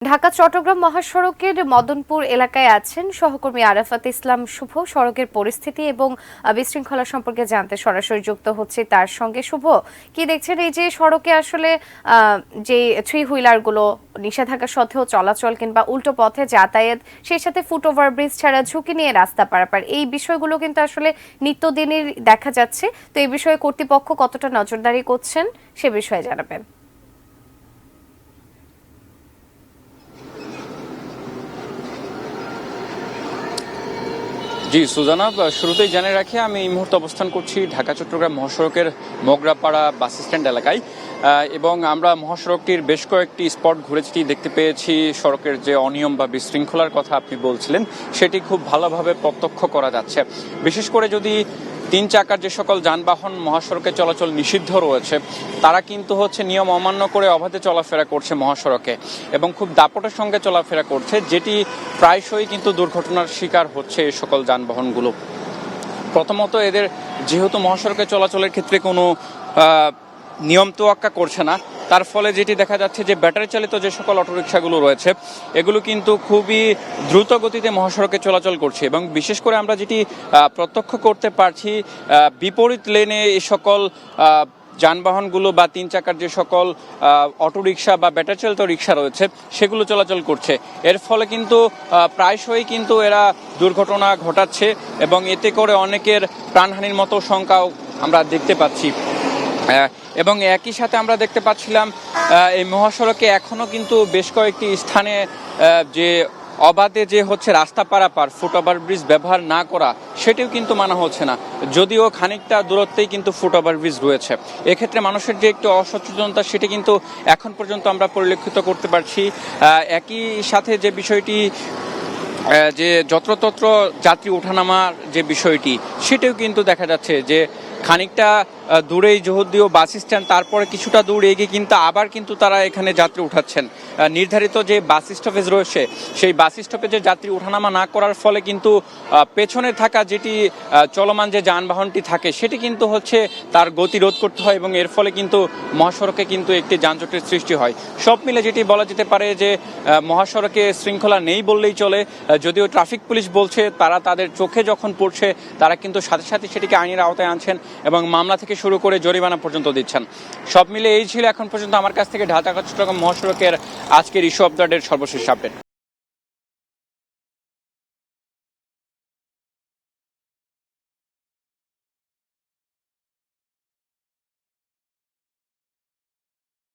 ঢাকা চট্টগ্রাম মহাসড়কের মদনপুর এলাকায় আছেন সহকর্মী আরাফাত ইসলাম শুভ। সড়কের পরিস্থিতি এবং বিশৃঙ্খলা সম্পর্কে জানতে সরাসরি যুক্ত হচ্ছে তার সঙ্গে। শুভ, কি দেখছেন এই যে সড়কে আসলে যে থ্রি হুইলার গুলো নিষেধাজ্ঞা সত্ত্বেও চলাচল কিংবা উল্টো পথে যাতায়াত, সেই সাথে ফুট ওভার ব্রিজ ছাড়া ঝুঁকি নিয়ে রাস্তা পারাপার, এই বিষয়গুলো কিন্তু আসলে নিত্যদিনের দেখা যাচ্ছে। তো এই বিষয়ে কর্তৃপক্ষ কতটা নজরদারি করছেন সে বিষয়ে জানাবেন। জি সুজানা, শুরুতেই জানিয়ে রাখি আমি এই মুহূর্তে অবস্থান করছি ঢাকা চট্টগ্রাম মহাসড়কের মোগরাপাড়া বাস স্ট্যান্ড এলাকায় এবং আমরা মহাসড়কটির বেশ কয়েকটি স্পট ঘুরেছি, দেখতে পেয়েছি সড়কের যে অনিয়ম বা বিশৃঙ্খলার কথা আপনি বলছিলেন সেটি খুব ভালোভাবে প্রত্যক্ষ করা যাচ্ছে। বিশেষ করে যদি তিন চাকার যে সকল যানবাহন মহাসড়কে চলাচল নিষিদ্ধ রয়েছে তারা কিন্তু নিয়ম অমান্য করে অবাধে চলাফেরা করছে মহাসড়কে এবং খুব দাপটের সঙ্গে চলাফেরা করছে, যেটি প্রায়শই কিন্তু দুর্ঘটনার শিকার হচ্ছে এই সকল যানবাহনগুলো। প্রথমত এদের যেহেতু মহাসড়কে চলাচলের ক্ষেত্রে কোনো নিয়ম তোয়াক্কা করছে না, তার ফলে যেটি দেখা যাচ্ছে যে ব্যাটারি চালিত যে সকল অটোরিকশাগুলো রয়েছে এগুলো কিন্তু খুবই দ্রুত গতিতে মহাসড়কে চলাচল করছে এবং বিশেষ করে আমরা যেটি প্রত্যক্ষ করতে পারছি বিপরীত লেনে এই সকল যানবাহনগুলো বা তিন চাকার যে সকল অটোরিকশা বা ব্যাটারি চালিত রিকশা রয়েছে সেগুলো চলাচল করছে। এর ফলে কিন্তু প্রায়শই কিন্তু এরা দুর্ঘটনা ঘটাচ্ছে এবং এতে করে অনেকের প্রাণহানির মতো শঙ্কাও আমরা দেখতে পাচ্ছি। এবং একই সাথে আমরা দেখতে পাচ্ছিলাম এই মহাসড়কে এখনো কিন্তু বেশ কয়েকটি স্থানে যে অবাধে যে রাস্তা পারাপার, ফুট ওভার ব্রিজ ব্যবহার না করা সেটিও কিন্তু মানা হচ্ছে না, যদিও খানিকটা দূরত্বেই কিন্তু ফুট ওভার ব্রিজ রয়েছে। এক্ষেত্রে মানুষের যে একটু অসচেতনতা সেটি কিন্তু এখন পর্যন্ত আমরা পরিলক্ষিত করতে পারছি। একই সাথে যে বিষয়টি যে যত্রতত্র যাত্রী ওঠানামার যে বিষয়টি সেটাও কিন্তু দেখা যাচ্ছে যে খানিকটা দূরেই যদিও বাস স্ট্যান্ড, তারপরে কিছুটা দূর এগিয়ে কিন্তু আবার কিন্তু তারা এখানে যাত্রী উঠাচ্ছেন। নির্ধারিত যে বাস স্টপেজ রয়েছে সেই বাস স্টপেজে যাত্রী ওঠানামা না করার ফলে কিন্তু পেছনে থাকা যেটি চলমান যে যানবাহনটি থাকে সেটি কিন্তু তার গতি রোধ করতে হয় এবং এর ফলে কিন্তু মহাসড়কে কিন্তু একটি যানজটের সৃষ্টি হয়। সব মিলে যেটি বলা যেতে পারে যে মহাসড়কে শৃঙ্খলা নেই বললেই চলে, যদিও ট্রাফিক পুলিশ বলছে তারা তাদের চোখে যখন পড়ছে তারা কিন্তু সাথে সাথে সেটিকে আইনের আওতায় আনছেন এবং মামলা থেকে শুরু করে জরিমানা পর্যন্ত দিচ্ছেন। সব মিলে এই ছিল এখন পর্যন্ত আমার কাছ থেকে ঢাকা চট্টগ্রাম মহাসড়কের আজকের ইস্যু অফ দ্য ডের সর্বশেষ আপডেট।